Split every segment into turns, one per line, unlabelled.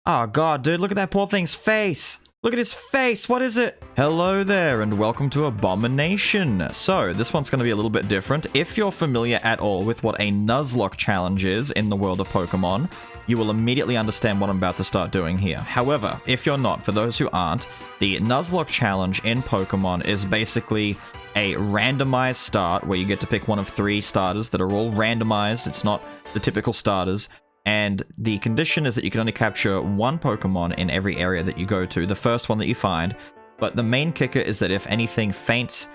Oh god, dude, look at that poor thing's face! Look at his face, what is it? Hello there, and welcome to Abomination. So, this one's going to be a little bit different. If you're familiar at all with what a Nuzlocke challenge is in the world of Pokemon, you will immediately understand what I'm about to start doing here. However, if you're not, for those who aren't, the Nuzlocke challenge in Pokemon is basically a randomized start where you get to pick one of 3 starters that are all randomized. It's not the typical starters. And the condition is that you can only capture 1 Pokemon in every area that you go to, the first one that you find. But the main kicker is that if anything faints,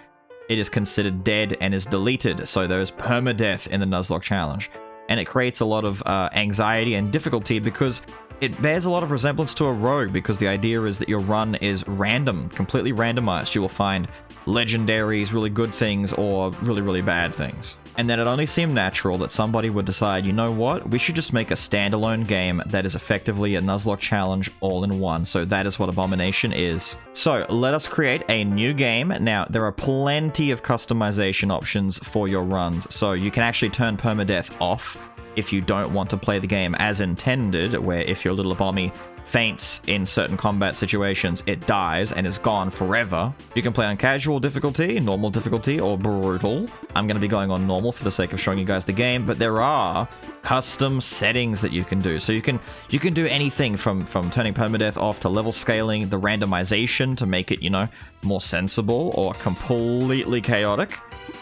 it is considered dead and is deleted. So there's permadeath in the Nuzlocke challenge. And it creates a lot of anxiety and difficulty because it bears a lot of resemblance to a rogue, because the idea is that your run is random, completely randomized. You will find legendaries, really good things, or really, really bad things. And then it only seemed natural that somebody would decide, you know what, we should just make a standalone game that is effectively a Nuzlocke challenge all in one. So that is what Abomination is. So let us create a new game. Now, there are plenty of customization options for your runs. So you can actually turn permadeath off if you don't want to play the game as intended, where if your little Abomi faints in certain combat situations, it dies and is gone forever. You can play on casual difficulty, normal difficulty, or brutal. I'm going to be going on normal for the sake of showing you guys the game, but there are custom settings that you can do. So you can do anything from turning permadeath off to level scaling, the randomization to make it, you know, more sensible, or completely chaotic.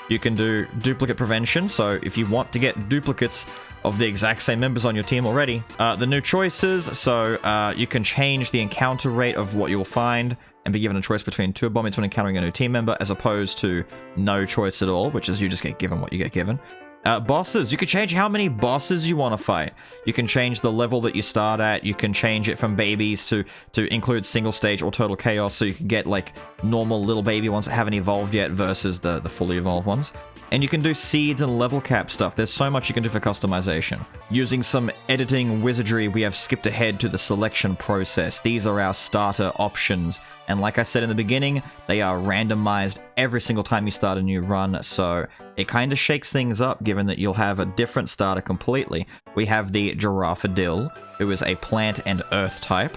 You can do duplicate prevention, so if you want to get duplicates of the exact same members on your team already. The new choices, so you can change the encounter rate of what you'll find and be given a choice between 2 Abomis when encountering a new team member, as opposed to no choice at all, which is you just get given what you get given. Bosses, you can change how many bosses you want to fight. You can change the level that you start at. You can change it from babies to include single stage or total chaos, so you can get like normal little baby ones that haven't evolved yet versus the fully evolved ones. And you can do seeds and level cap stuff. There's so much you can do for customization. Using some editing wizardry, we have skipped ahead to the selection process. These are our starter options. And like I said in the beginning, they are randomized every single time you start a new run, so it kind of shakes things up given that you'll have a different starter completely. We have the Giraffadil, who is a plant and earth type.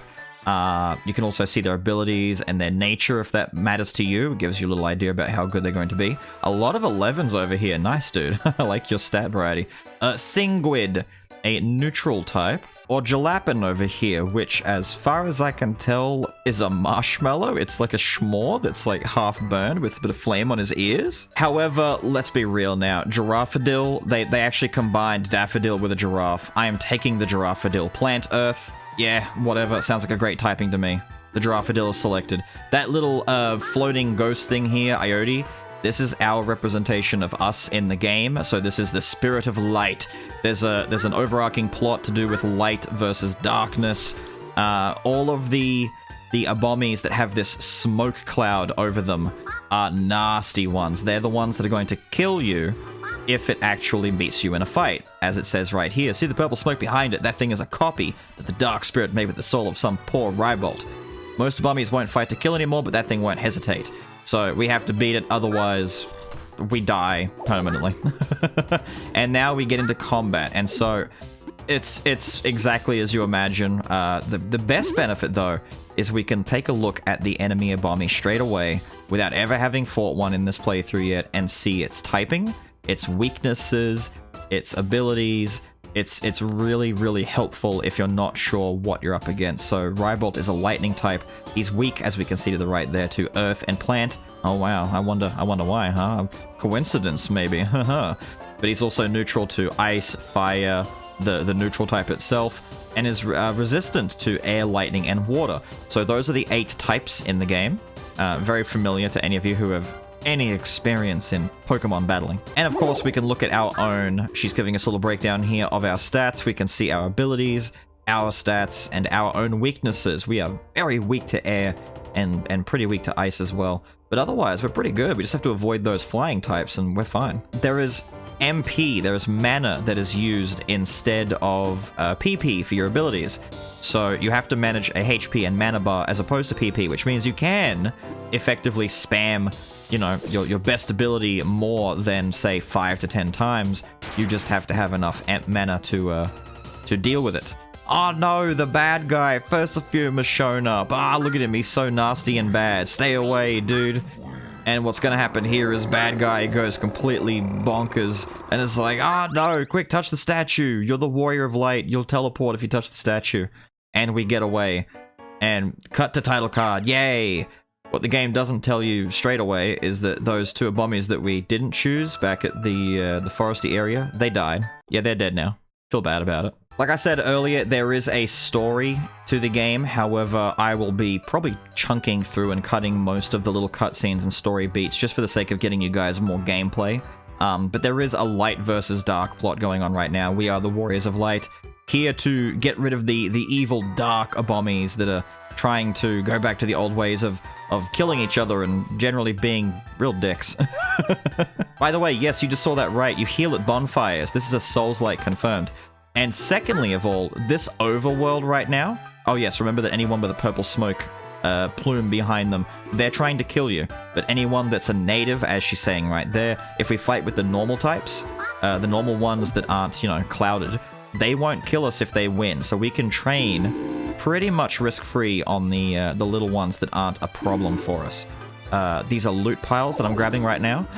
You can also see their abilities and their nature if that matters to you. It gives you a little idea about how good they're going to be. A lot of 11s over here. Nice, dude. I like your stat variety. Singwid, a neutral type. Or Jalapin over here, which, as far as I can tell, is a marshmallow. It's like a s'more that's like half burned with a bit of flame on his ears. However, let's be real now. Giraffadil, they actually combined Daffodil with a giraffe. I am taking the Giraffadil. Plant Earth, yeah, whatever. Sounds like a great typing to me. The Giraffadil is selected. That little floating ghost thing here, Ioti, this is our representation of us in the game. So this is the spirit of light. There's an overarching plot to do with light versus darkness. All of the Abomis that have this smoke cloud over them are nasty ones. They're the ones that are going to kill you if it actually beats you in a fight, as it says right here. See the purple smoke behind it? That thing is a copy that the dark spirit made with the soul of some poor Rybolt. Most Abomis won't fight to kill anymore, but that thing won't hesitate. So we have to beat it, otherwise we die permanently. And now we get into combat, and so it's exactly as you imagine. The best benefit, though, is we can take a look at the enemy Abomi straight away without ever having fought one in this playthrough yet and see its typing, its weaknesses, its abilities. It's really, really helpful if you're not sure what you're up against. So Rybolt is a lightning type. He's weak, as we can see to the right there, to earth and plant. Oh wow, I wonder why, huh? Coincidence, maybe. But he's also neutral to ice, fire, the neutral type itself, and is resistant to air, lightning, and water. So those are the 8 types in the game. Very familiar to any of you who have any experience in Pokemon battling. And of course, we can look at our own. She's giving us a little breakdown here of our stats. We can see our abilities, our stats, and our own weaknesses. We are very weak to air and pretty weak to ice as well. But otherwise, we're pretty good. We just have to avoid those flying types and we're fine. There is MP, there is mana that is used instead of PP for your abilities. So you have to manage a HP and mana bar as opposed to PP, which means you can effectively spam, you know, your best ability more than, say, 5 to 10 times. You just have to have enough mana to deal with it. Oh no, the bad guy. Fursafume has shown up. Ah, look at him. He's so nasty and bad. Stay away, dude. And what's gonna happen here is bad guy goes completely bonkers and is like, ah, no, quick, touch the statue. You're the warrior of light. You'll teleport if you touch the statue. And we get away. And cut to title card. Yay! What the game doesn't tell you straight away is that those two Abomis that we didn't choose back at the foresty area, they died. Yeah, they're dead now. Feel bad about it. Like I said earlier, there is a story to the game. However, I will be probably chunking through and cutting most of the little cutscenes and story beats just for the sake of getting you guys more gameplay. But there is a light versus dark plot going on right now. We are the Warriors of Light, here to get rid of the evil dark Abomis that are trying to go back to the old ways of killing each other and generally being real dicks. By the way, yes, you just saw that right. You heal at bonfires. This is a Souls-like confirmed. And secondly of all, this overworld right now... Oh yes, remember that anyone with a purple smoke plume behind them, they're trying to kill you. But anyone that's a native, as she's saying right there, if we fight with the normal types, the normal ones that aren't, you know, clouded, they won't kill us if they win. So we can train pretty much risk-free on the little ones that aren't a problem for us. These are loot piles that I'm grabbing right now.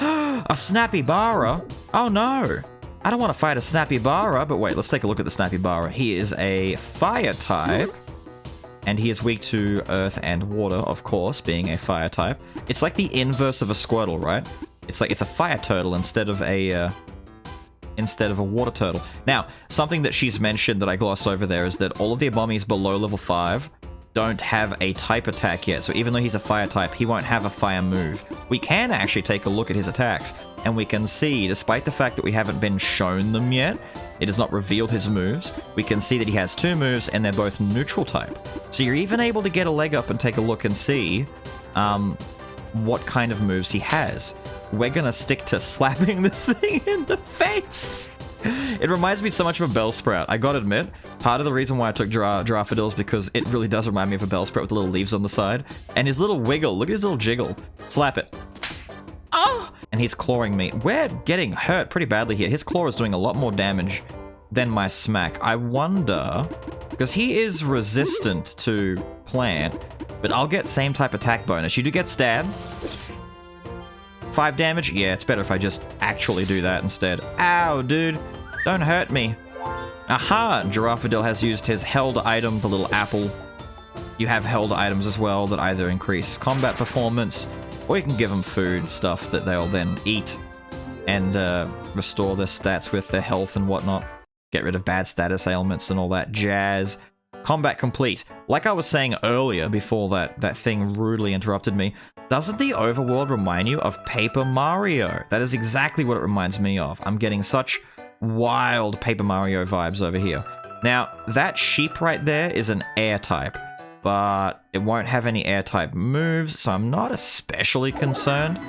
A Snappy Bara? Oh no! I don't want to fight a Snappy Bara, but wait, let's take a look at the Snappy Bara. He is a fire type, and he is weak to earth and water, of course, being a fire type. It's like the inverse of a Squirtle, right? It's like it's a fire turtle instead of a water turtle. Now, something that she's mentioned that I glossed over there is that all of the Abomis below level 5 don't have a type attack yet, so even though he's a fire type, he won't have a fire move. We can actually take a look at his attacks, and we can see, despite the fact that we haven't been shown them yet, it has not revealed his moves, we can see that he has 2 moves, and they're both neutral type. So you're even able to get a leg up and take a look and see what kind of moves he has. We're gonna stick to slapping this thing in the face! It reminds me so much of a Bellsprout, I gotta admit. Part of the reason why I took Giraffadoodle is because it really does remind me of a Bellsprout with the little leaves on the side. And his little wiggle, look at his little jiggle. Slap it. Oh! And he's clawing me. We're getting hurt pretty badly here. His claw is doing a lot more damage than my smack. I wonder... because he is resistant to plant, but I'll get same type attack bonus. You do get stabbed. 5 damage? Yeah, it's better if I just actually do that instead. Ow, dude. Don't hurt me. Aha! Giraffadoodle has used his held item, the little apple. You have held items as well that either increase combat performance, or you can give them food stuff that they'll then eat and restore their stats with their health and whatnot. Get rid of bad status ailments and all that jazz. Combat complete. Like I was saying earlier, before that thing rudely interrupted me, doesn't the overworld remind you of Paper Mario? That is exactly what it reminds me of. I'm getting such wild Paper Mario vibes over here. Now, that sheep right there is an air type, but it won't have any air type moves, so I'm not especially concerned.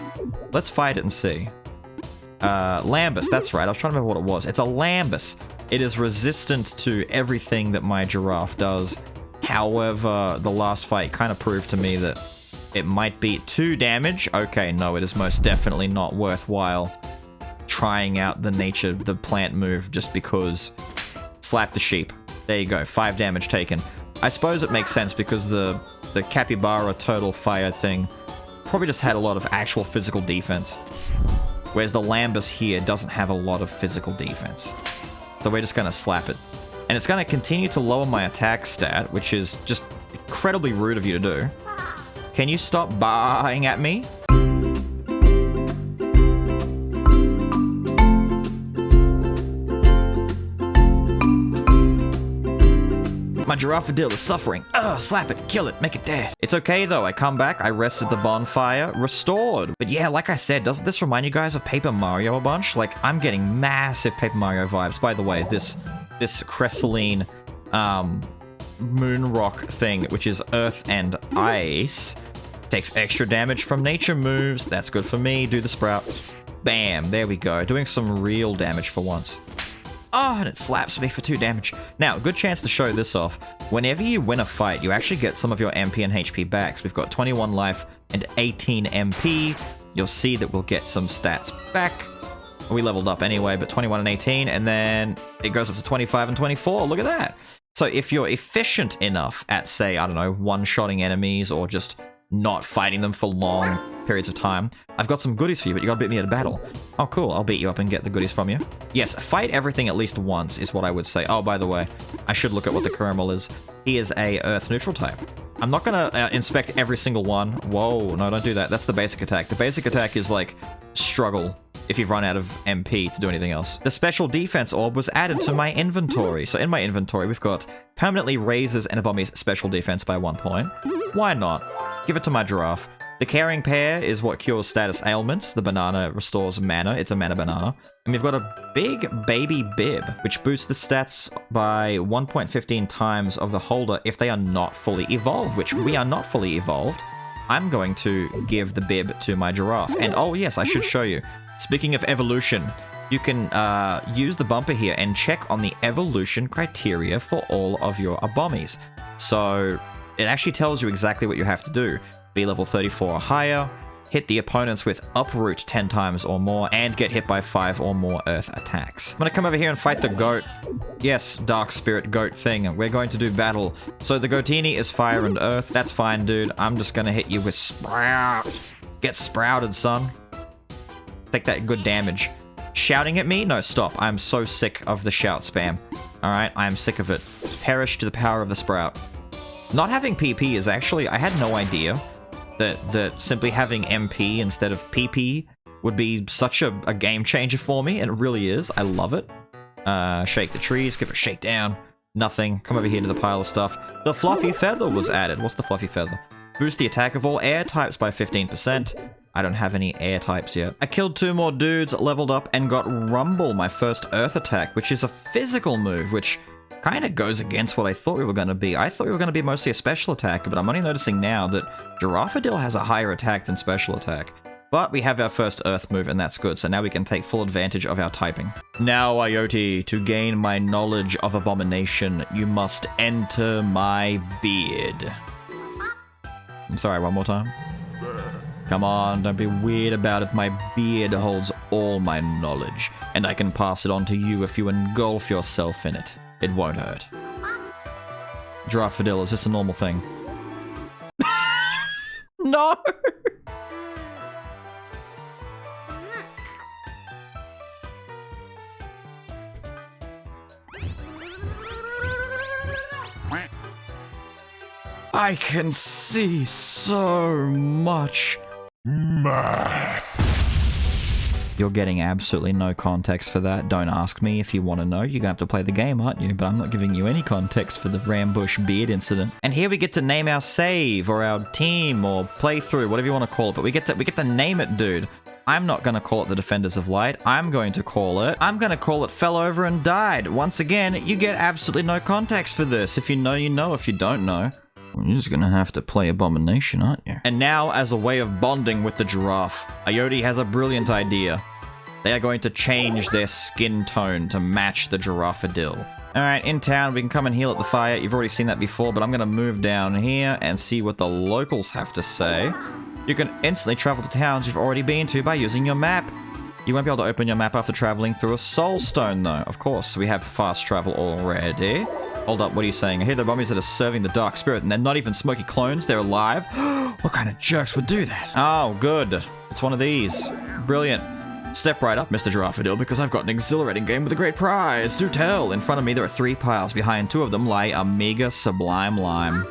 Let's fight it and see. Lambus, that's right, I was trying to remember what it was. It's a Lambus. It is resistant to everything that my giraffe does. However, the last fight kind of proved to me that it might be 2 damage. Okay, no, it is most definitely not worthwhile trying out the plant move just because. Slap the sheep. There you go, 5 damage taken. I suppose it makes sense because the capybara turtle fire thing probably just had a lot of actual physical defense. Whereas the Lambus here doesn't have a lot of physical defense. So we're just going to slap it. And it's going to continue to lower my attack stat, which is just incredibly rude of you to do. Can you stop baaing at me? My Giraffadoodle is suffering. Ugh, slap it, kill it, make it dead. It's okay though, I come back, I rested the bonfire, restored. But yeah, like I said, doesn't this remind you guys of Paper Mario a bunch? Like, I'm getting massive Paper Mario vibes. By the way, this Crystalline moon rock thing, which is earth and ice, takes extra damage from nature moves. That's good for me. Do the sprout. Bam, there we go. Doing some real damage for once. Oh, and it slaps me for 2 damage. Now, good chance to show this off. Whenever you win a fight, you actually get some of your MP and HP back. So we've got 21 life and 18 MP. You'll see that we'll get some stats back. We leveled up anyway, but 21 and 18, and then it goes up to 25 and 24. Look at that. So if you're efficient enough at, say, I don't know, one-shotting enemies or just not fighting them for long periods of time, I've got some goodies for you, but you gotta beat me at a battle. Oh, cool. I'll beat you up and get the goodies from you. Yes, fight everything at least once is what I would say. Oh, by the way, I should look at what the Caramel is. He is a Earth neutral type. I'm not gonna inspect every single one. Whoa, no, don't do that. That's the basic attack. The basic attack is like struggle if you've run out of MP to do anything else. The special defense orb was added to my inventory. So in my inventory, we've got permanently raises an Abomi's special defense by 1 point. Why not? Give it to my giraffe. The caring pear is what cures status ailments. The banana restores mana. It's a mana banana. And we've got a big baby bib, which boosts the stats by 1.15 times of the holder if they are not fully evolved, which we are not fully evolved. I'm going to give the bib to my giraffe. And oh yes, I should show you. Speaking of evolution, you can use the bumper here and check on the evolution criteria for all of your Abomis. So it actually tells you exactly what you have to do. Be level 34 or higher, hit the opponents with uproot 10 times or more, and get hit by 5 or more earth attacks. I'm gonna come over here and fight the goat. Yes, dark spirit goat thing. We're going to do battle. So the goatini is fire and earth. That's fine, dude. I'm just gonna hit you with sprout. Get sprouted, son. Take that good damage. Shouting at me? No, stop. I'm so sick of the shout spam. Alright, I am sick of it. Perish to the power of the sprout. Not having PP is actually... I had no idea that simply having MP instead of PP would be such a game changer for me, and it really is. I love it. Shake the trees, give it a shake down. Nothing. Come over here to the pile of stuff. The fluffy feather was added. What's the fluffy feather? Boost the attack of all air types by 15%. I don't have any air types yet. I killed 2 more dudes, leveled up, and got Rumble, my first earth attack, which is a physical move, which kind of goes against what I thought we were going to be. I thought we were going to be mostly a special attacker, but I'm only noticing now that Giraffadil has a higher attack than special attack. But we have our first earth move, and that's good, so now we can take full advantage of our typing. Now, Ioti, to gain my knowledge of Abomination, you must enter my beard. I'm sorry, one more time. Come on, don't be weird about it. My beard holds all my knowledge, and I can pass it on to you if you engulf yourself in it. It won't hurt. Giraffadil, is this a normal thing? No! I can see so much math. You're getting absolutely no context for that. Don't ask me if you want to know. You're going to have to play the game, aren't you? But I'm not giving you any context for the Rambush beard incident. And here we get to name our save, or our team, or playthrough, whatever you want to call it. But we get to name it, dude. I'm not going to call it the Defenders of Light. I'm going to call it Fell Over and Died. Once again, you get absolutely no context for this. If you know, you know. If you don't know, well, you're just gonna have to play Abomination, aren't you? And now, as a way of bonding with the giraffe, Ioti has a brilliant idea. They are going to change their skin tone to match the Giraffadil. Alright, in town, we can come and heal at the fire. You've already seen that before, but I'm gonna move down here and see what the locals have to say. You can instantly travel to towns you've already been to by using your map. You won't be able to open your map after traveling through a soul stone, though. Of course, we have fast travel already. Hold up, what are you saying? I hear the Abomis that are serving the dark spirit, and they're not even smoky clones, they're alive? What kind of jerks would do that? Oh, good. It's one of these. Brilliant. Step right up, Mr. Giraffadil, because I've got an exhilarating game with a great prize. Do tell. In front of me, there are 3 piles. Behind 2 of them lie a meager sublime lime.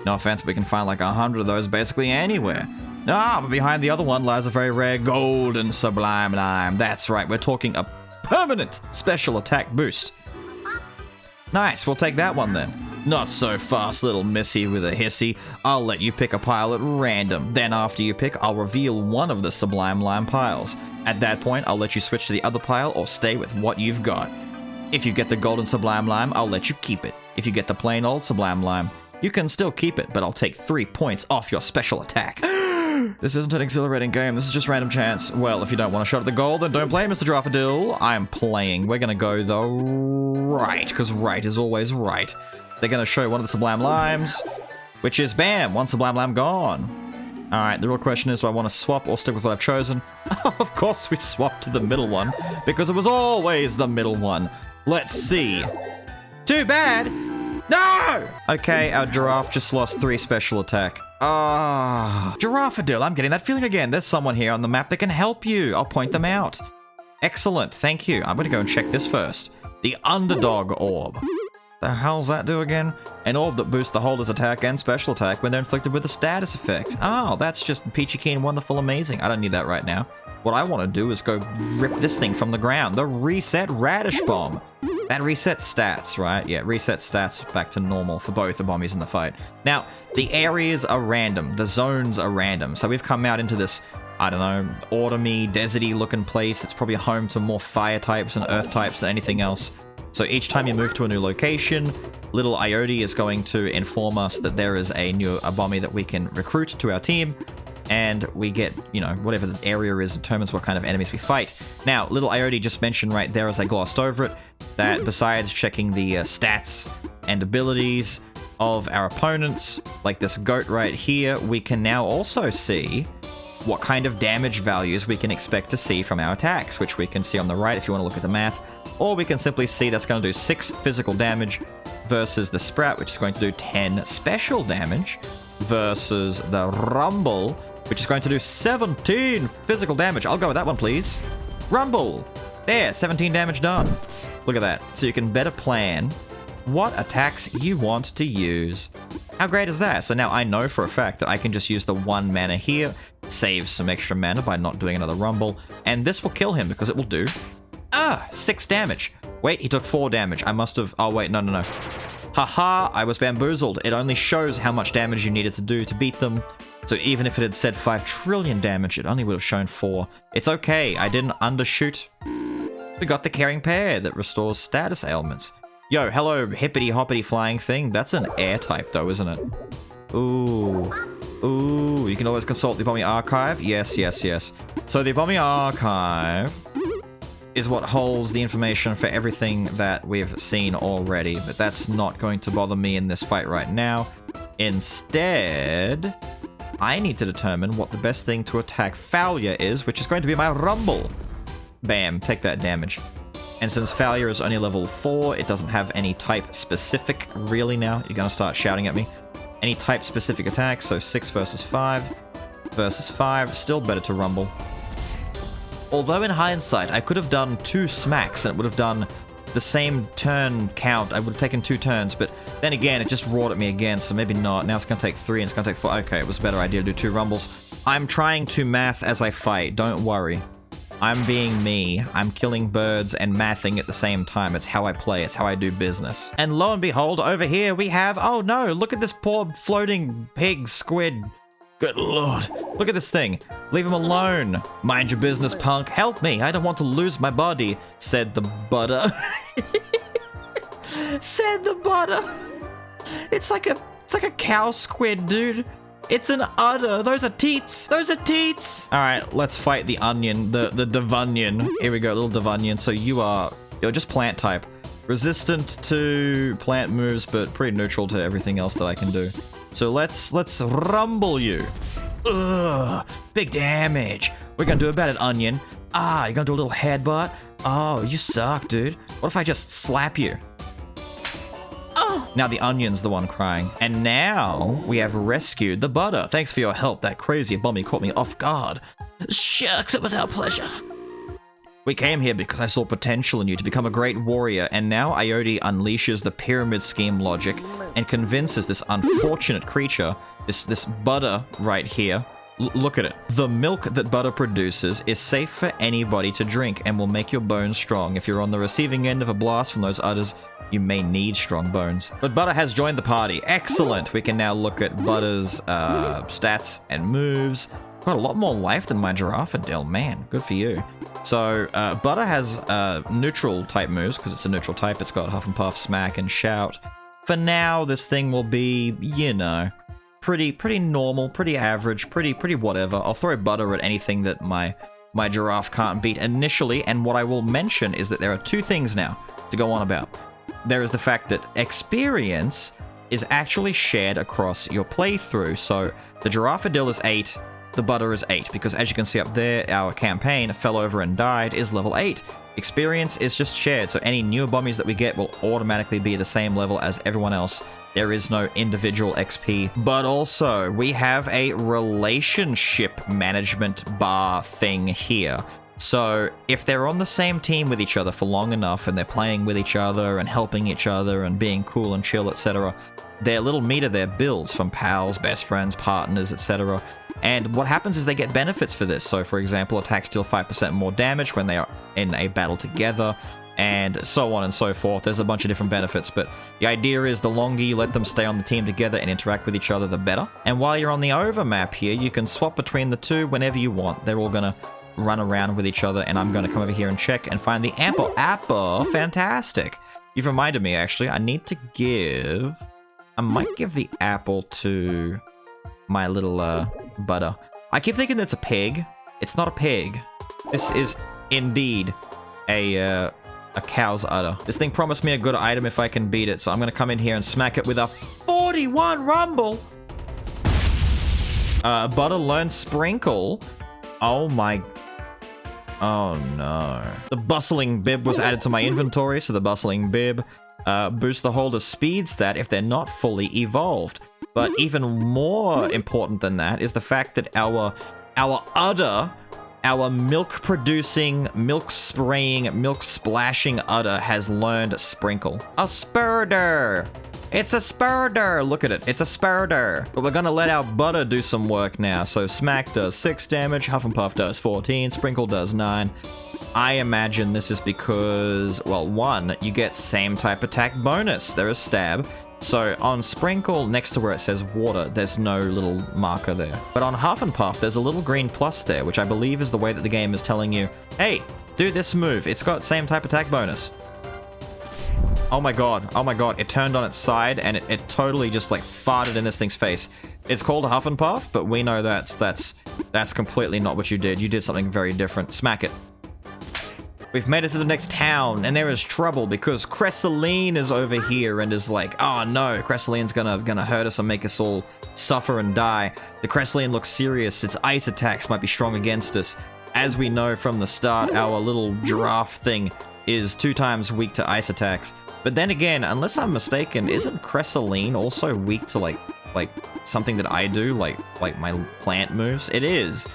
No offense, but we can find like 100 of those basically anywhere. Ah, but behind the other one lies a very rare golden sublime lime. That's right, we're talking a permanent special attack boost. Nice, we'll take that one then. Not so fast, little missy with a hissy. I'll let you pick a pile at random. Then after you pick, I'll reveal one of the Sublime Lime piles. At that point, I'll let you switch to the other pile or stay with what you've got. If you get the golden Sublime Lime, I'll let you keep it. If you get the plain old Sublime Lime, you can still keep it, but I'll take 3 points off your special attack. This isn't an exhilarating game, this is just random chance. Well, if you don't want a shot at the gold, then don't play, Mr. Giraffadil. I'm playing. We're gonna go the right, because right is always right. They're gonna show one of the Sublime Limes, which is, bam, 1 Sublime Lime gone. Alright, the real question is, do I want to swap or stick with what I've chosen? Of course we swapped to the middle one, because it was always the middle one. Let's see. Too bad! No! Okay, our giraffe just lost 3 special attack. Giraffadil, I'm getting that feeling again. There's someone here on the map that can help you. I'll point them out. Excellent, thank you. I'm gonna go and check this first. The Underdog Orb. The hell's that do again? An orb that boosts the holder's attack and special attack when they're inflicted with a status effect. Oh, that's just peachy keen, wonderful, amazing. I don't need that right now. What I want to do is go rip this thing from the ground. The Reset Radish Bomb. That resets stats, right? Yeah, resets stats back to normal for both Abomis in the fight. Now, the areas are random. The zones are random. So we've come out into this, I don't know, autumny, deserty looking place. It's probably home to more fire types and earth types than anything else. So each time you move to a new location, little Ioti is going to inform us that there is a new Abomi that we can recruit to our team, and we get, you know, whatever the area is determines what kind of enemies we fight. Now, little Ioti just mentioned right there as I glossed over it, that besides checking the stats and abilities of our opponents, like this goat right here, we can now also see what kind of damage values we can expect to see from our attacks, which we can see on the right if you want to look at the math, or we can simply see that's going to do 6 physical damage versus the Sprout, which is going to do 10 special damage, versus the Rumble, which is going to do 17 physical damage. I'll go with that one, please. Rumble! There, 17 damage done. Look at that. So you can better plan what attacks you want to use. How great is that? So now I know for a fact that I can just use the 1 mana here, save some extra mana by not doing another Rumble, and this will kill him because it will do 6 damage. Wait, he took 4 damage. I must have... Oh, wait, no. Haha, I was bamboozled. It only shows how much damage you needed to do to beat them. So even if it had said 5 trillion damage, it only would have shown 4. It's okay, I didn't undershoot. We got the Caring Pair that restores status ailments. Yo, hello, hippity-hoppity flying thing. That's an air type, though, isn't it? Ooh, you can always consult the Abomi Archive. Yes. So the Abomi Archive is what holds the information for everything that we've seen already, but that's not going to bother me in this fight right now. Instead, I need to determine what the best thing to attack Failure is, which is going to be my Rumble. Bam, take that damage. And since Failure is only level 4, it doesn't have any type-specific, really now. You're going to start shouting at me. Any type-specific attacks, so 6 versus 5. Versus 5, still better to Rumble. Although in hindsight, I could have done 2 smacks and it would have done the same turn count. I would have taken 2 turns, but then again, it just roared at me again, so maybe not. Now it's going to take 3 and it's going to take 4. Okay, it was a better idea to do 2 Rumbles. I'm trying to math as I fight, don't worry. I'm being me. I'm killing birds and mathing at the same time. It's how I play. It's how I do business. And lo and behold, over here we have... Oh no, look at this poor floating pig squid. Good lord. Look at this thing. Leave him alone. Mind your business, punk. Help me. I don't want to lose my body, said the butter. Said the butter. It's like a cow squid, dude. It's an udder. Those are teats. Those are teats. All right, let's fight the onion, the Devonian. Here we go, little Devonian. So you're just plant type. Resistant to plant moves, but pretty neutral to everything else that I can do. So let's Rumble you. Ugh, big damage. We're gonna do about it, onion. You're gonna do a little headbutt. Oh, you suck, dude. What if I just slap you? Now the onion's the one crying. And now we have rescued the butter. Thanks for your help. That crazy Abomi caught me off guard. Shucks, it was our pleasure. We came here because I saw potential in you to become a great warrior, and now Ioti unleashes the pyramid scheme logic and convinces this unfortunate creature, this butter right here. Look at it. The milk that butter produces is safe for anybody to drink and will make your bones strong. If you're on the receiving end of a blast from those udders, you may need strong bones. But Butter has joined the party. Excellent! We can now look at Butter's stats and moves. Got a lot more life than my Giraffadil. Man, good for you. So, Butter has neutral type moves, because it's a neutral type. It's got Huff and Puff, Smack, and Shout. For now, this thing will be, you know, pretty normal, pretty average, pretty whatever. I'll throw Butter at anything that my giraffe can't beat initially, and what I will mention is that there are 2 things now to go on about. There is the fact that experience is actually shared across your playthrough. So the Giraffadil is 8, the Butter is 8, because as you can see up there, our campaign, Fell Over and Died, is level 8. Experience is just shared, so any new Abomis that we get will automatically be the same level as everyone else. There is no individual XP. But also, we have a relationship management bar thing here. So, if they're on the same team with each other for long enough, and they're playing with each other, and helping each other, and being cool and chill, etc., their little meter there builds from pals, best friends, partners, etc. And what happens is they get benefits for this. So, for example, attacks deal 5% more damage when they are in a battle together, and so on and so forth. There's a bunch of different benefits, but the idea is the longer you let them stay on the team together and interact with each other, the better. And while you're on the over map here, you can swap between the two whenever you want. They're all gonna run around with each other, and I'm gonna come over here and check and find the apple. Apple, fantastic. You've reminded me, actually, I need to give... I might give the apple to my little butter. I keep thinking it's a pig. It's not a pig. This is indeed a cow's udder. This thing promised me a good item if I can beat it, so I'm gonna come in here and smack it with a 41 rumble. Butter learned sprinkle. Oh my... Oh no. The bustling bib was added to my inventory, so the bustling bib boosts the holder's speed stat if they're not fully evolved. But even more important than that is the fact that our udder, our milk-producing, milk-spraying, milk-splashing udder has learned Sprinkle. A Spurder! It's a Spurder! Look at it, it's a Spurder! But we're gonna let our butter do some work now. So Smack does 6 damage, Huff and Puff does 14, Sprinkle does 9. I imagine this is because, well, 1, you get same type attack bonus. There is Stab. So on Sprinkle, next to where it says water, there's no little marker there. But on Huff and Puff, there's a little green plus there, which I believe is the way that the game is telling you, hey, do this move. It's got same type attack bonus. Oh my god, it turned on its side and it totally just like farted in this thing's face. It's called a Huff and Puff, but we know that's completely not what you did. You did something very different. Smack it. We've made it to the next town, and there is trouble because Crystalline is over here and is like, oh no, Crystalline's gonna hurt us and make us all suffer and die. The Crystalline looks serious. Its ice attacks might be strong against us. As we know from the start, our little giraffe thing is 2 times weak to ice attacks. But then again, unless I'm mistaken, isn't Crystalline also weak to like something that I do, like my plant moves? It is.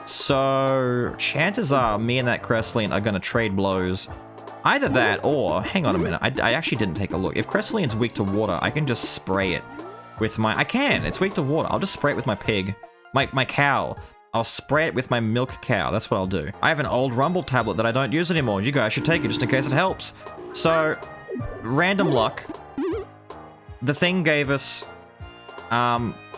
So, chances are me and that Crystalline are going to trade blows. Either that or... Hang on a minute. I actually didn't take a look. If Crystalline's weak to water, I can just spray it with my... I can! It's weak to water. I'll just spray it with my pig. My cow. I'll spray it with my milk cow. That's what I'll do. I have an old Rumble tablet that I don't use anymore. You guys should take it just in case it helps. So, random luck. The thing gave us...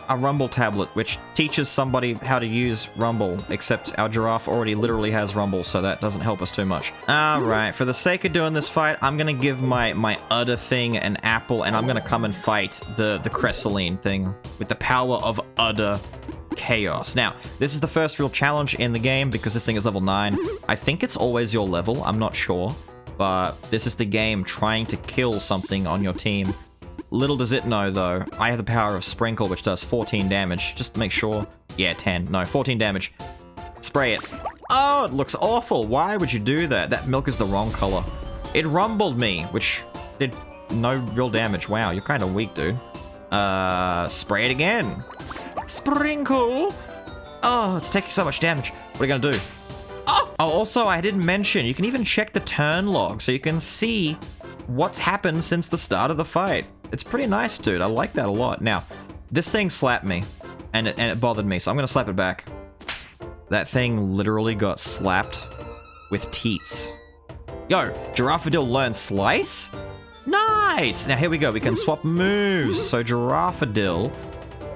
a Rumble tablet, which teaches somebody how to use Rumble, except our giraffe already literally has Rumble, so that doesn't help us too much. Alright, for the sake of doing this fight, I'm gonna give my udder thing an apple, and I'm gonna come and fight the Crystalline thing with the power of udder chaos. Now, this is the first real challenge in the game, because this thing is level 9. I think it's always your level, I'm not sure, but this is the game trying to kill something on your team. Little does it know, though, I have the power of Sprinkle, which does 14 damage. Just to make sure. Yeah, 10. No, 14 damage. Spray it. Oh, it looks awful. Why would you do that? That milk is the wrong color. It rumbled me, which did no real damage. Wow, you're kind of weak, dude. Spray it again. Sprinkle! Oh, it's taking so much damage. What are you gonna do? Oh, also, I didn't mention, you can even check the turn log, so you can see what's happened since the start of the fight. It's pretty nice, dude. I like that a lot. Now, this thing slapped me, and it bothered me, so I'm gonna slap it back. That thing literally got slapped with teats. Yo, Giraffadil learned Slice? Nice! Now here we go, we can swap moves. So Giraffadil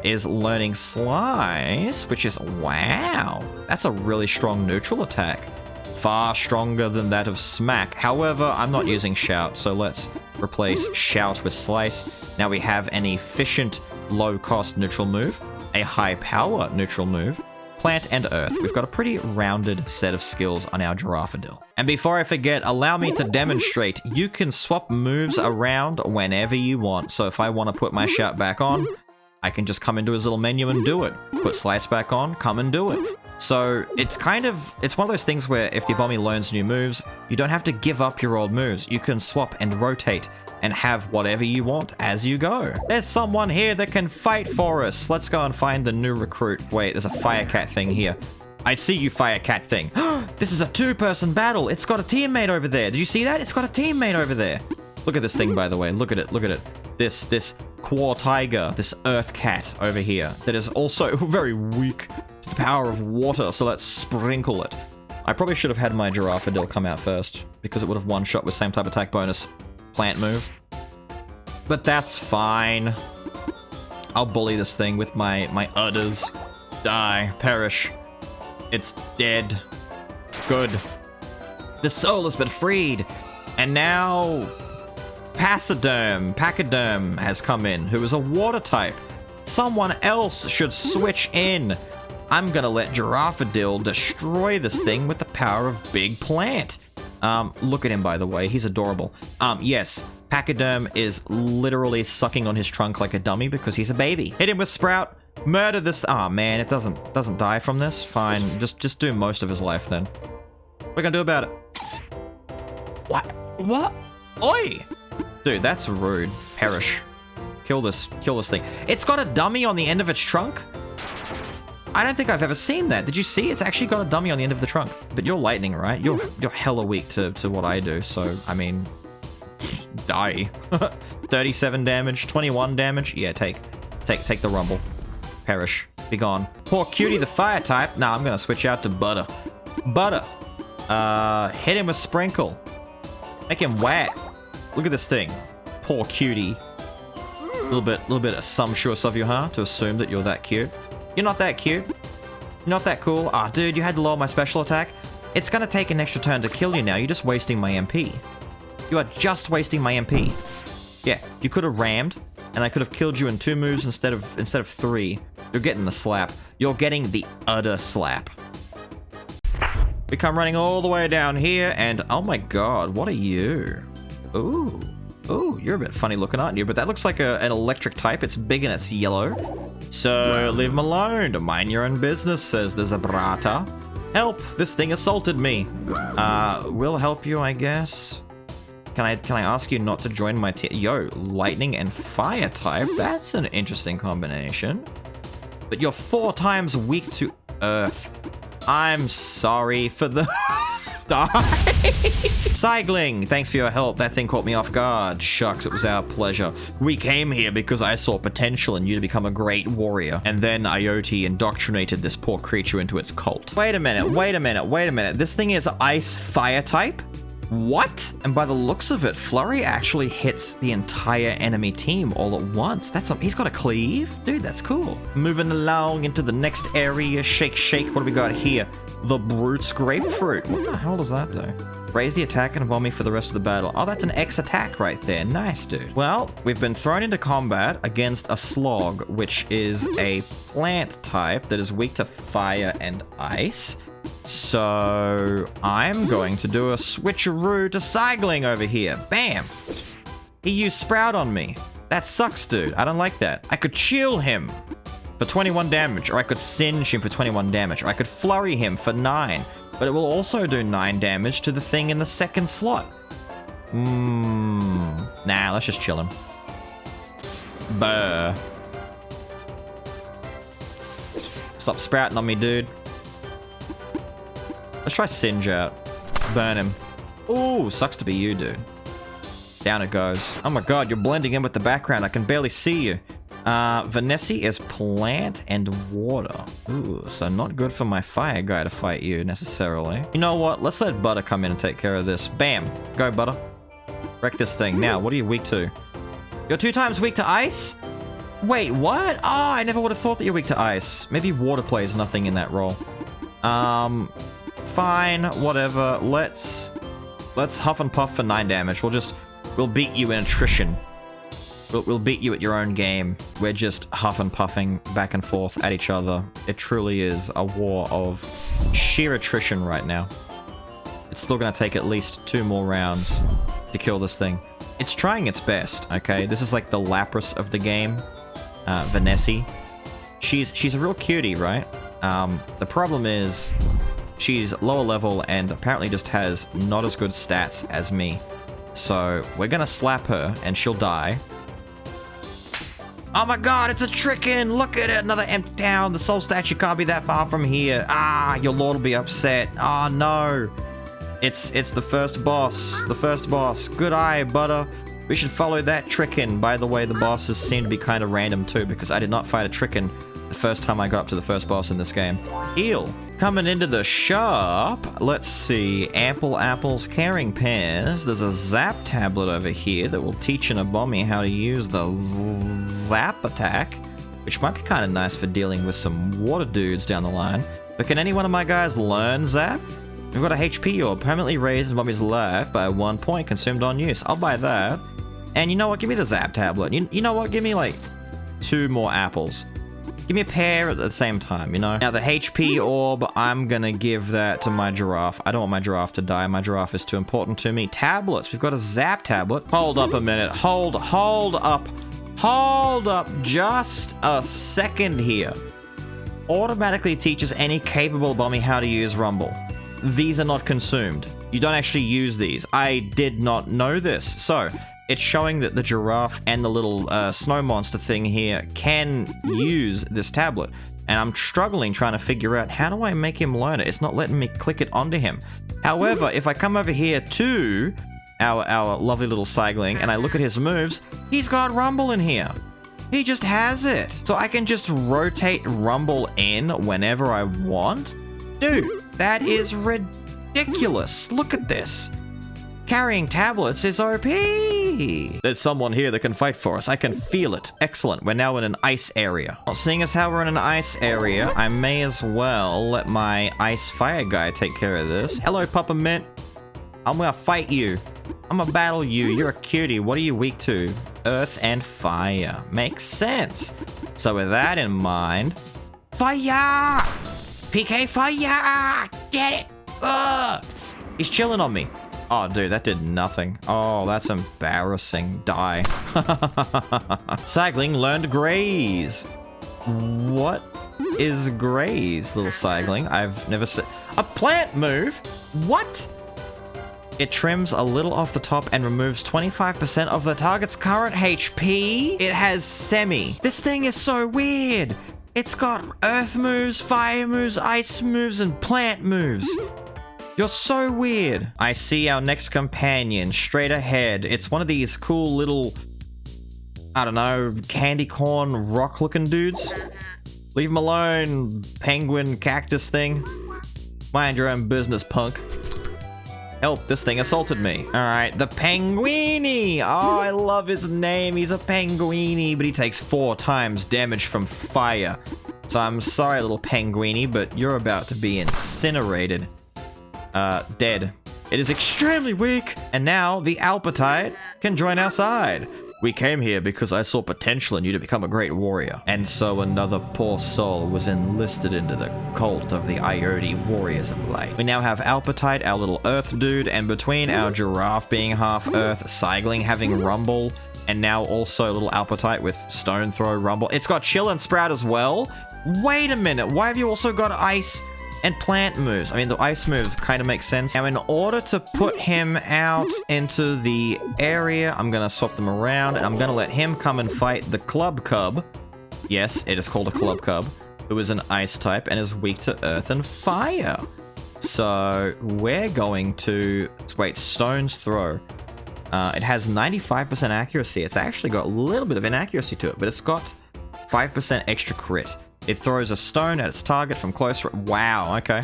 is learning Slice, which is, wow, that's a really strong neutral attack. Far stronger than that of Smack. However, I'm not using Shout, so let's replace Shout with Slice. Now we have an efficient, low-cost neutral move, a high-power neutral move, Plant and Earth. We've got a pretty rounded set of skills on our Giraffadil. And before I forget, allow me to demonstrate. You can swap moves around whenever you want. So if I want to put my Shout back on, I can just come into his little menu and do it. Put Slice back on, come and do it. So it's one of those things where if the Abomi learns new moves, you don't have to give up your old moves. You can swap and rotate and have whatever you want as you go. There's someone here that can fight for us. Let's go and find the new recruit. Wait, there's a fire cat thing here. I see you, fire cat thing. This is a two-person battle. It's got a teammate over there. Did you see that? It's got a teammate over there. Look at this thing, by the way. Look at it. Look at it. This Quar Tiger, this Earth Cat over here that is also very weak to the power of water. So let's sprinkle it. I probably should have had my Giraffadil come out first because it would have one-shot with same type attack bonus plant move. But that's fine. I'll bully this thing with my udders. Die. Perish. It's dead. Good. The soul has been freed. And now Pachyderm has come in, who is a water type. Someone else should switch in. I'm gonna let Giraffadil destroy this thing with the power of Big Plant. Look at him, by the way. He's adorable. Yes. Pachyderm is literally sucking on his trunk like a dummy because he's a baby. Hit him with Sprout. Murder this. Oh man, it doesn't die from this. Fine, just do most of his life then. What are we gonna do about it? What? Oi! Dude, that's rude. Perish. Kill this thing. It's got a dummy on the end of its trunk? I don't think I've ever seen that. Did you see? It's actually got a dummy on the end of the trunk. But you're lightning, right? You're hella weak to what I do, so I mean, die. 37 damage, 21 damage. Yeah, take the rumble. Perish. Be gone. Poor Cutie, the fire type. Nah, I'm gonna switch out to Butter. Butter. Hit him with Sprinkle. Make him wet. Look at this thing. Poor Cutie. Little bit assumptuous of you, huh? To assume that you're that cute. You're not that cute. You're not that cool. Ah, dude, you had to lower my special attack. It's gonna take an extra turn to kill you now. You're just wasting my MP. You are just wasting my MP. Yeah, you could have rammed, and I could have killed you in 2 moves instead of 3. You're getting the slap. You're getting the utter slap. We come running all the way down here, and oh my god, what are you? Ooh, you're a bit funny looking, aren't you? But that looks like an electric type. It's big and it's yellow. So leave him alone. Mind your own business, says the Zebrata. Help! This thing assaulted me. We'll help you, I guess. Can I ask you not to join my team? Yo, lightning and fire type. That's an interesting combination. But you're 4 times weak to earth. I'm sorry for the... Die! Cygling, thanks for your help. That thing caught me off guard. Shucks, it was our pleasure. We came here because I saw potential in you to become a great warrior. And then Iote indoctrinated this poor creature into its cult. Wait a minute. This thing is ice fire type? What? And by the looks of it, Flurry actually hits the entire enemy team all at once. He's got a cleave? Dude, that's cool. Moving along into the next area. Shake, shake. What do we got here? The Brute's Grapefruit. What the hell does that do? Raise the attack and Abomi for the rest of the battle. Oh, that's an X attack right there. Nice, dude. Well, we've been thrown into combat against a Slog, which is a plant type that is weak to fire and ice. So I'm going to do a switcheroo to Cygling over here. Bam! He used Sprout on me. That sucks, dude. I don't like that. I could chill him for 21 damage, or I could singe him for 21 damage, or I could flurry him for 9, but it will also do 9 damage to the thing in the second slot. Nah, let's just chill him. Buh. Stop sprouting on me, dude. Let's try Singe out. Burn him. Ooh, sucks to be you, dude. Down it goes. Oh my god, you're blending in with the background. I can barely see you. Vanessi is plant and water. Ooh, so not good for my fire guy to fight you, necessarily. You know what? Let's let Butter come in and take care of this. Bam. Go, Butter. Wreck this thing. Now, what are you weak to? You're 2 times weak to ice? Wait, what? Oh, I never would have thought that you're weak to ice. Maybe water plays nothing in that role. Fine, whatever. Let's huff and puff for 9 damage. We'll beat you in attrition. We'll beat you at your own game. We're just huff and puffing back and forth at each other. It truly is a war of sheer attrition right now. It's still gonna take at least 2 more rounds to kill this thing. It's trying its best, okay? This is like the Lapras of the game. Vanessi. She's a real cutie, right? The problem is she's lower level and apparently just has not as good stats as me. So we're gonna slap her and she'll die. Oh my god, it's a trickin'! Look at it, another empty town. The soul statue can't be that far from here. Ah, your lord will be upset. Oh no. It's the first boss. The first boss. Good eye, Butter. We should follow that trickin'. By the way, the bosses seem to be kind of random too, because I did not fight a trickin' the first time I got up to the first boss in this game. Heal. Coming into the shop, let's see. Ample apples, caring pears. There's a zap tablet over here that will teach an Abomi how to use the zap attack, which might be kind of nice for dealing with some water dudes down the line. But can any one of my guys learn zap? We've got a HP orb, permanently raised Abomi's life by 1 point consumed on use. I'll buy that. And you know what? Give me the zap tablet. You know what? Give me like 2 more apples. Give me a pair at the same time, you know? Now, the HP orb, I'm gonna give that to my giraffe. I don't want my giraffe to die. My giraffe is too important to me. Tablets. We've got a zap tablet. Hold up a minute. Hold up. Hold up just a second here. Automatically teaches any capable Abomi how to use Rumble. These are not consumed. You don't actually use these. I did not know this. So, it's showing that the giraffe and the little snow monster thing here can use this tablet. And I'm struggling trying to figure out how do I make him learn it. It's not letting me click it onto him. However, if I come over here to our lovely little Sigling and I look at his moves, he's got Rumble in here. He just has it. So I can just rotate Rumble in whenever I want. Dude, that is ridiculous. Look at this. Carrying tablets is OP. There's someone here that can fight for us. I can feel it. Excellent. We're now in an ice area. Well, seeing as how we're in an ice area, I may as well let my ice fire guy take care of this. Hello, Papa Mint. I'm gonna fight you. I'm gonna battle you. You're a cutie. What are you weak to? Earth and fire. Makes sense. So with that in mind... Fire! PK fire! Get it! Ugh! He's chilling on me. Oh, dude, that did nothing. Oh, that's embarrassing. Die. Sigling learned graze. What is graze, little Sigling? I've never seen... A plant move? What? It trims a little off the top and removes 25% of the target's current HP. It has semi. This thing is so weird. It's got earth moves, fire moves, ice moves, and plant moves. You're so weird. I see our next companion straight ahead. It's one of these cool little, I don't know, candy corn rock looking dudes. Leave him alone, penguin cactus thing. Mind your own business, punk. Help, this thing assaulted me. Alright, the Penguini! Oh, I love his name. He's a Penguini, but he takes 4 times damage from fire. So I'm sorry, little Penguini, but you're about to be incinerated. Dead. It is extremely weak, and now the Alpatite can join our side. We came here because I saw potential in you to become a great warrior. And so another poor soul was enlisted into the cult of the Iode Warriors of Light. We now have Alpatite, our little earth dude, and between our giraffe being half earth, Sigling having Rumble, and now also little Alpatite with Stone Throw Rumble. It's got Chill and Sprout as well. Wait a minute, why have you also got Ice and plant moves? I mean, the ice move kind of makes sense. Now, in order to put him out into the area, I'm going to swap them around, and I'm going to let him come and fight the Club Cub. Yes, it is called a Club Cub, who is an ice type and is weak to earth and fire. So, we're going to... Wait, Stone's Throw. It has 95% accuracy. It's actually got a little bit of inaccuracy to it, but it's got 5% extra crit. It throws a stone at its target from close... Wow, okay.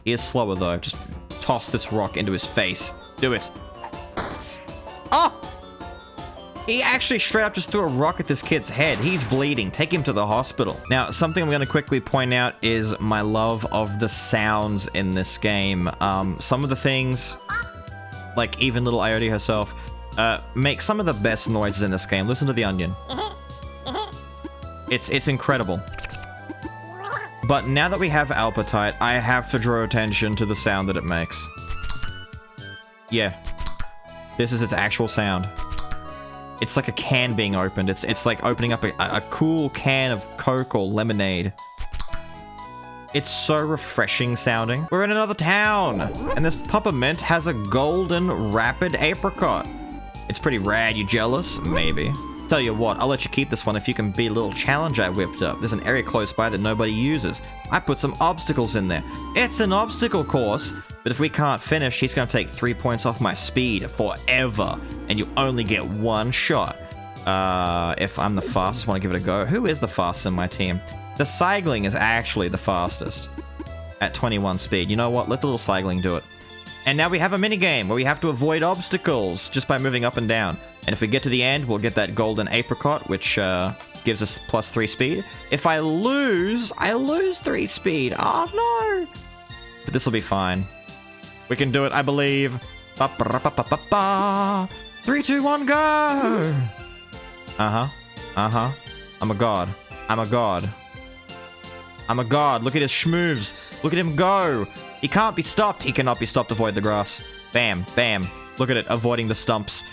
He is slower, though. Just toss this rock into his face. Do it. Oh! He actually straight up just threw a rock at this kid's head. He's bleeding. Take him to the hospital. Now, something I'm going to quickly point out is my love of the sounds in this game. Some of the things, like even little Iode herself, make some of the best noises in this game. Listen to the onion. It's incredible. But now that we have Alpatite, I have to draw attention to the sound that it makes. Yeah. This is its actual sound. It's like a can being opened. It's like opening up a cool can of Coke or lemonade. It's so refreshing sounding. We're in another town, and this peppermint has a golden rapid apricot. It's pretty rad. You jealous? Maybe. Tell you what, I'll let you keep this one if you can beat a little challenge I whipped up. There's an area close by that nobody uses. I put some obstacles in there. It's an obstacle course, but if we can't finish, he's gonna take 3 points off my speed forever, and you only get one shot. If I'm the fastest, want to give it a go. Who is the fastest in my team? The Seigling is actually the fastest at 21 speed. You know what? Let the little Seigling do it. And now we have a minigame where we have to avoid obstacles just by moving up and down. And if we get to the end, we'll get that golden apricot, which gives us +3 speed. If I lose 3 speed. Oh no! But this will be fine. We can do it, I believe. 3, 2, 1, go! I'm a god. I'm a god. I'm a god. Look at his schmoves. Look at him go. He can't be stopped. He cannot be stopped. Avoid the grass. Bam, bam. Look at it. Avoiding the stumps.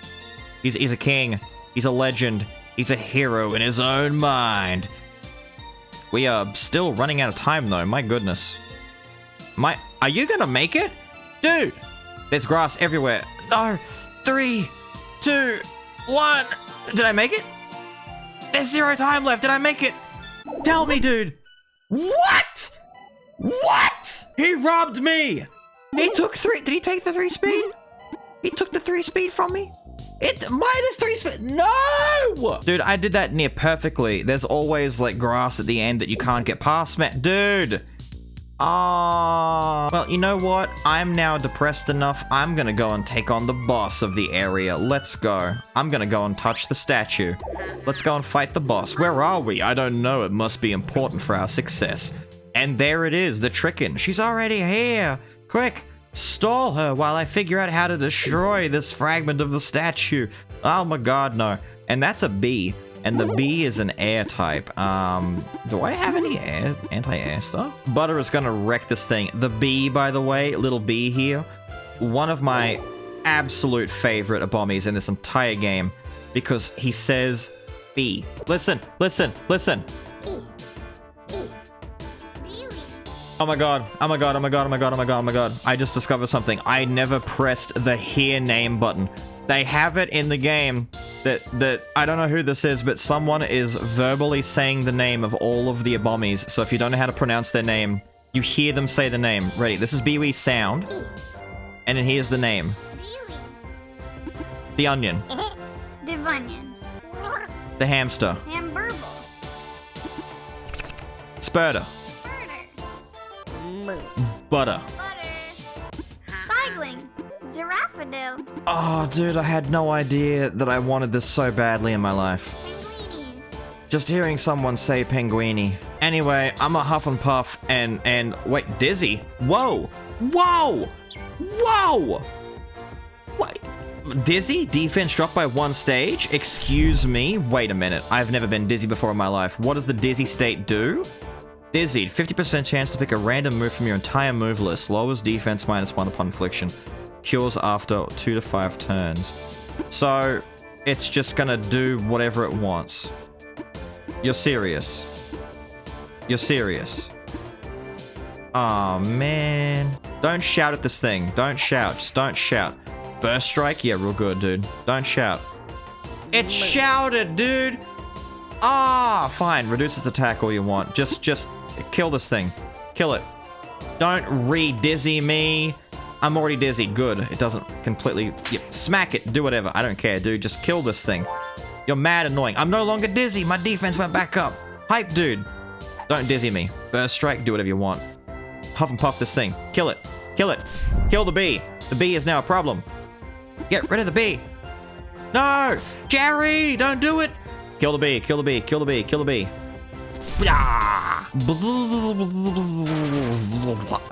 He's a king. He's a legend. He's a hero in his own mind. We are still running out of time, though. My goodness. Are you gonna make it? Dude! There's grass everywhere. No. 3, 2, 1. Did I make it? There's 0 time left. Did I make it? Tell me, dude. What? What? He robbed me. He took 3. Did he take the 3 speed? He took the 3 speed from me? It minus 3 speed. No! Dude, I did that near perfectly. There's always like grass at the end that you can't get past, man. Dude. Well, you know what? I'm now depressed enough. I'm gonna go and take on the boss of the area. Let's go. I'm gonna go and touch the statue. Let's go and fight the boss. Where are we? I don't know. It must be important for our success. And there it is, the Trickin. She's already here. Quick, stall her while I figure out how to destroy this fragment of the statue. Oh my god, no. And that's a bee. And the bee is an air type. Do I have any anti-air stuff? Butter is gonna wreck this thing. The bee, by the way, little bee here, one of my absolute favorite Abomis in this entire game, because he says bee. Listen, listen, listen. Oh my god, oh my god, oh my god, oh my god, oh my god, oh my god. I just discovered something. I never pressed the hear name button. They have it in the game that I don't know who this is, but someone is verbally saying the name of all of the Abomis. So if you don't know how to pronounce their name, you hear them say the name. Ready? This is Beewee's sound. And then here's the name.
Beewee.
The onion.
The onion.
The hamster.
Hamburble.
Spurter.
Butter.
Butter.
Cycling. Giraffadil.
Oh, dude, I had no idea that I wanted this so badly in my life.
Penguini.
Just hearing someone say Penguini. Anyway, I'm a huff and puff and wait, Dizzy? Whoa! Whoa! Whoa! What? Dizzy? Defense dropped by 1 stage? Excuse me? Wait a minute. I've never been dizzy before in my life. What does the dizzy state do? Dizzied. 50% chance to pick a random move from your entire move list. Lowers defense -1 upon infliction. Cures after 2 to 5 turns. So, it's just gonna do whatever it wants. You're serious. You're serious. Aw, man. Don't shout at this thing. Don't shout. Just don't shout. Burst strike? Yeah, real good, dude. Don't shout. It shouted, dude! Ah, fine. Reduce its attack all you want. Just kill this thing. Kill it. Don't re-dizzy me. I'm already dizzy. Good. It doesn't completely... Yep. Smack it. Do whatever. I don't care, dude. Just kill this thing. You're mad annoying. I'm no longer dizzy. My defense went back up. Hype, dude. Don't dizzy me. Burst strike. Do whatever you want. Huff and puff this thing. Kill it. Kill it. Kill the bee. The bee is now a problem. Get rid of the bee. No! Jerry! Don't do it! Kill the bee. Kill the bee. Kill the bee. Kill the bee.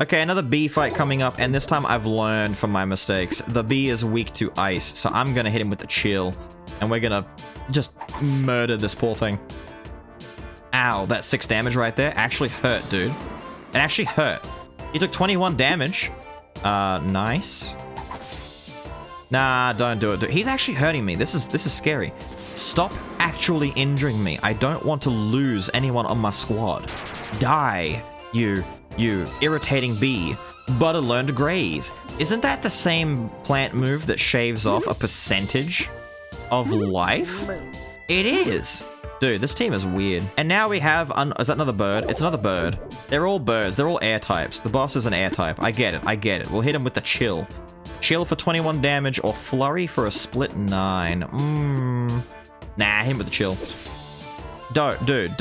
Okay, another bee fight coming up, and this time I've learned from my mistakes. The bee is weak to ice, so I'm gonna hit him with the chill, and we're gonna just murder this poor thing. Ow, that 6 damage right there actually hurt, dude. It actually hurt. He took 21 damage. Nice. Nah, don't do it, dude. He's actually hurting me. This is scary. Stop actually injuring me. I don't want to lose anyone on my squad. Die. You irritating bee. Butter learned to graze. Isn't that the same plant move that shaves off a percentage of life? It is. Dude, this team is weird. And now we have... is that another bird? It's another bird. They're all birds. They're all air types. The boss is an air type. I get it. We'll hit him with the chill. Chill for 21 damage or flurry for a split 9. Nah, hit him with the chill. Dude,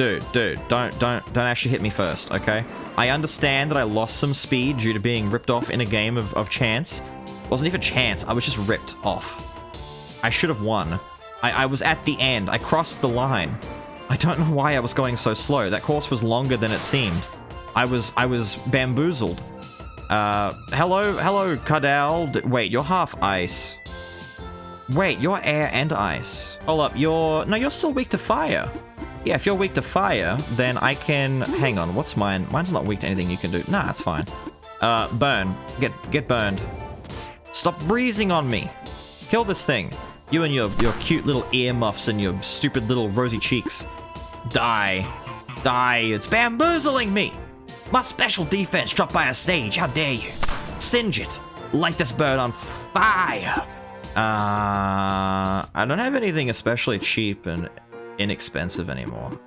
don't actually hit me first, okay? I understand that I lost some speed due to being ripped off in a game of chance. It wasn't even chance, I was just ripped off. I should have won. I was at the end. I crossed the line. I don't know why I was going so slow. That course was longer than it seemed. I was bamboozled. Hello, Kadal. Wait, you're half ice. Wait, you're air and ice. Hold up, you're still weak to fire. Yeah, if you're weak to fire, then I can... Hang on, what's mine? Mine's not weak to anything you can do. Nah, it's fine. Burn. Get burned. Stop breezing on me. Kill this thing. You and your cute little earmuffs and your stupid little rosy cheeks. Die. Die. It's bamboozling me. My special defense dropped by a stage. How dare you? Singe it. Light this bird on fire. I don't have anything especially cheap and inexpensive anymore.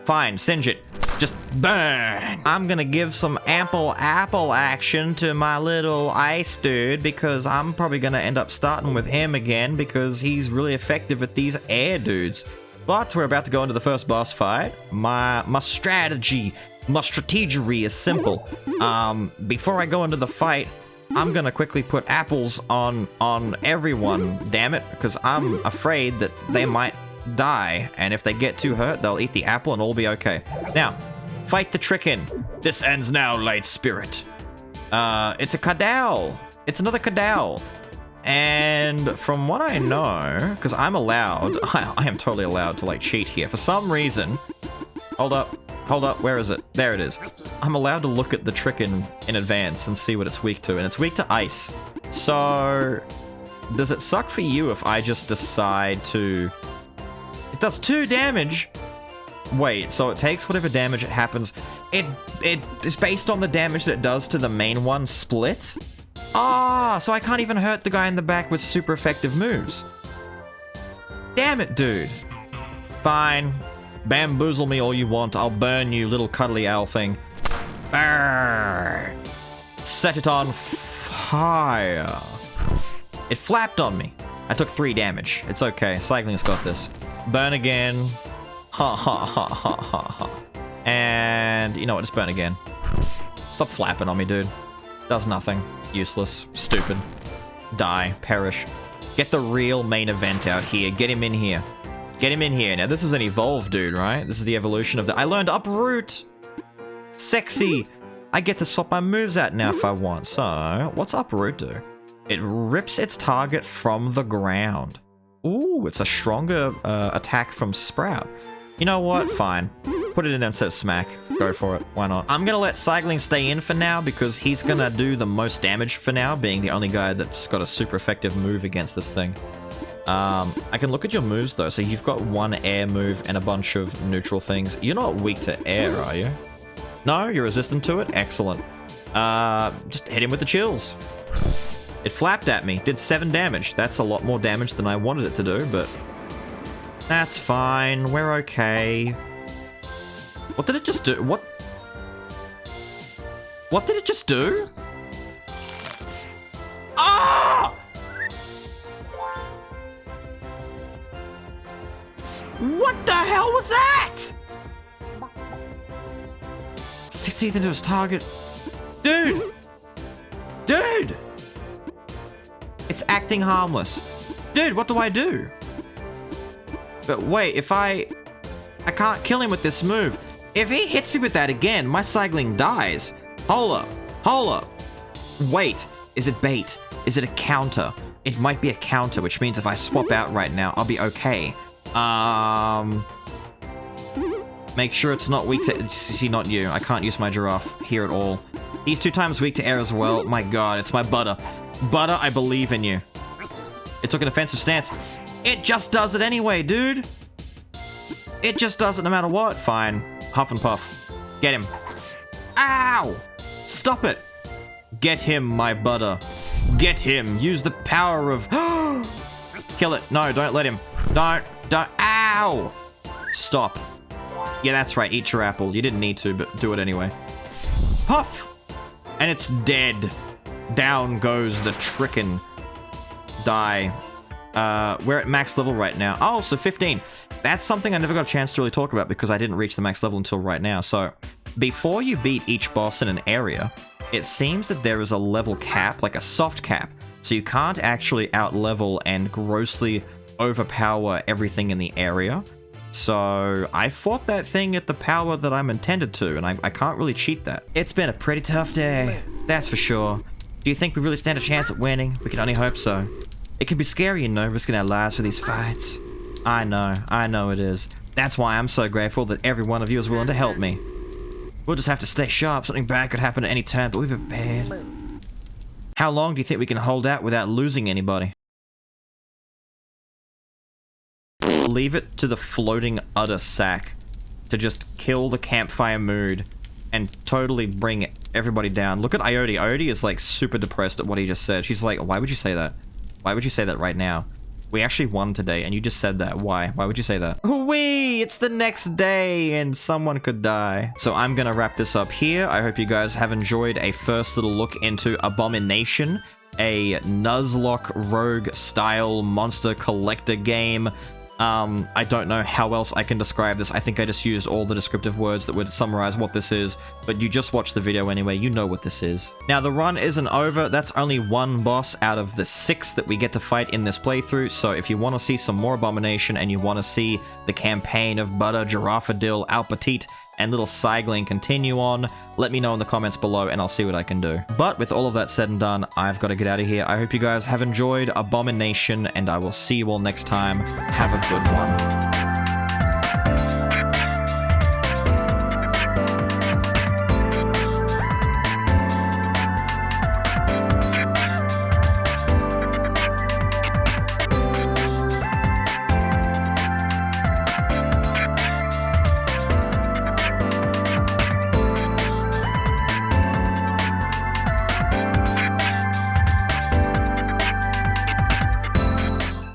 Fine, singe it. Just burn. I'm gonna give some ample apple action to my little ice dude because I'm probably gonna end up starting with him again because he's really effective at these air dudes. But we're about to go into the first boss fight. My strategy, my strategery is simple. Before I go into the fight, I'm gonna quickly put apples on everyone, damn it, because I'm afraid that they might die, and if they get too hurt, they'll eat the apple and all be okay. Now, fight the Trickin. This ends now, light spirit. It's a Kadal. It's another Kadal. And from what I know, because I'm allowed, I am totally allowed to, like, cheat here. For some reason... Hold up, where is it? There it is. I'm allowed to look at the Trickin in advance and see what it's weak to, and it's weak to ice. So... Does it suck for you if I just decide to... It does 2 damage. Wait, so it takes whatever damage it happens. It is based on the damage that it does to the main one split? Ah, so I can't even hurt the guy in the back with super effective moves. Damn it, dude. Fine. Bamboozle me all you want. I'll burn you, little cuddly owl thing. Burn. Set it on fire. It flapped on me. I took 3 damage. It's okay. Cycling's got this. Burn again. Ha ha ha ha ha ha. And you know what? Just burn again. Stop flapping on me, dude. Does nothing. Useless. Stupid. Die. Perish. Get the real main event out here. Get him in here. Get him in here. Now, this is an evolved dude, right? This is the evolution of the... I learned Uproot! Sexy! I get to swap my moves out now if I want. So, what's Uproot do? It rips its target from the ground. Ooh, it's a stronger attack from Sprout. You know what? Fine. Put it in there instead of Smack. Go for it. Why not? I'm gonna let Cycling stay in for now because he's gonna do the most damage for now, being the only guy that's got a super effective move against this thing. I can look at your moves though. So you've got 1 air move and a bunch of neutral things. You're not weak to air, are you? No? You're resistant to it? Excellent. Just hit him with the chills. It flapped at me. Did 7 damage. That's a lot more damage than I wanted it to do, but... That's fine. We're okay. What did it just do? What? What did it just do? Ah! What the hell was that? 16th into his target. Dude! Dude! It's acting harmless. Dude, what do I do? But wait, if I can't kill him with this move. If he hits me with that again, my Cycling dies. Hold up. Hold up. Wait, is it bait? Is it a counter? It might be a counter, which means if I swap out right now, I'll be okay. Make sure it's not weak to... See, not you. I can't use my giraffe here at all. He's 2 times weak to air as well. My god, it's my Butter. Butter, I believe in you. It took an offensive stance. It just does it anyway, dude. It just does it no matter what. Fine. Huff and puff. Get him. Ow! Stop it! Get him, my butter. Get him. Use the power of... Kill it. No, don't let him. Don't. Ow! Stop. Yeah, that's right. Eat your apple. You didn't need to, but do it anyway. Puff! And it's dead. Down goes the Tricken. Die. We're at max level right now. Oh, so 15. That's something I never got a chance to really talk about because I didn't reach the max level until right now. So, before you beat each boss in an area, it seems that there is a level cap, like a soft cap. So you can't actually out-level and grossly overpower everything in the area. So, I fought that thing at the power that I'm intended to, and I can't really cheat that. It's been a pretty tough day, that's for sure. Do you think we really stand a chance at winning? We can only hope so. It can be scary, you know, risking our lives for these fights. I know it is. That's why I'm so grateful that every one of you is willing to help me. We'll just have to stay sharp. Something bad could happen at any time, but we've been prepared. How long do you think we can hold out without losing anybody? Leave it to the floating udder sack to just kill the campfire mood and totally bring everybody down. Look at Ioti. Ioti is like super depressed at what he just said. She's like, why would you say that? Why would you say that right now? We actually won today, and you just said that. Why? Why would you say that? Whee! It's the next day, and someone could die. So I'm gonna wrap this up here. I hope you guys have enjoyed a first little look into Abomination, a Nuzlocke rogue-style monster collector game. I don't know how else I can describe this. I think I just used all the descriptive words that would summarize what this is, but you just watched the video anyway, you know what this is. Now, the run isn't over. That's only one boss out of the 6 that we get to fight in this playthrough, so if you want to see some more Abomination and you want to see the campaign of Butter, Giraffadil, Alpetite, and little Sigling continue on, let me know in the comments below and I'll see what I can do. But with all of that said and done, I've got to get out of here. I hope you guys have enjoyed Abomination, and I will see you all next time. Have a good one.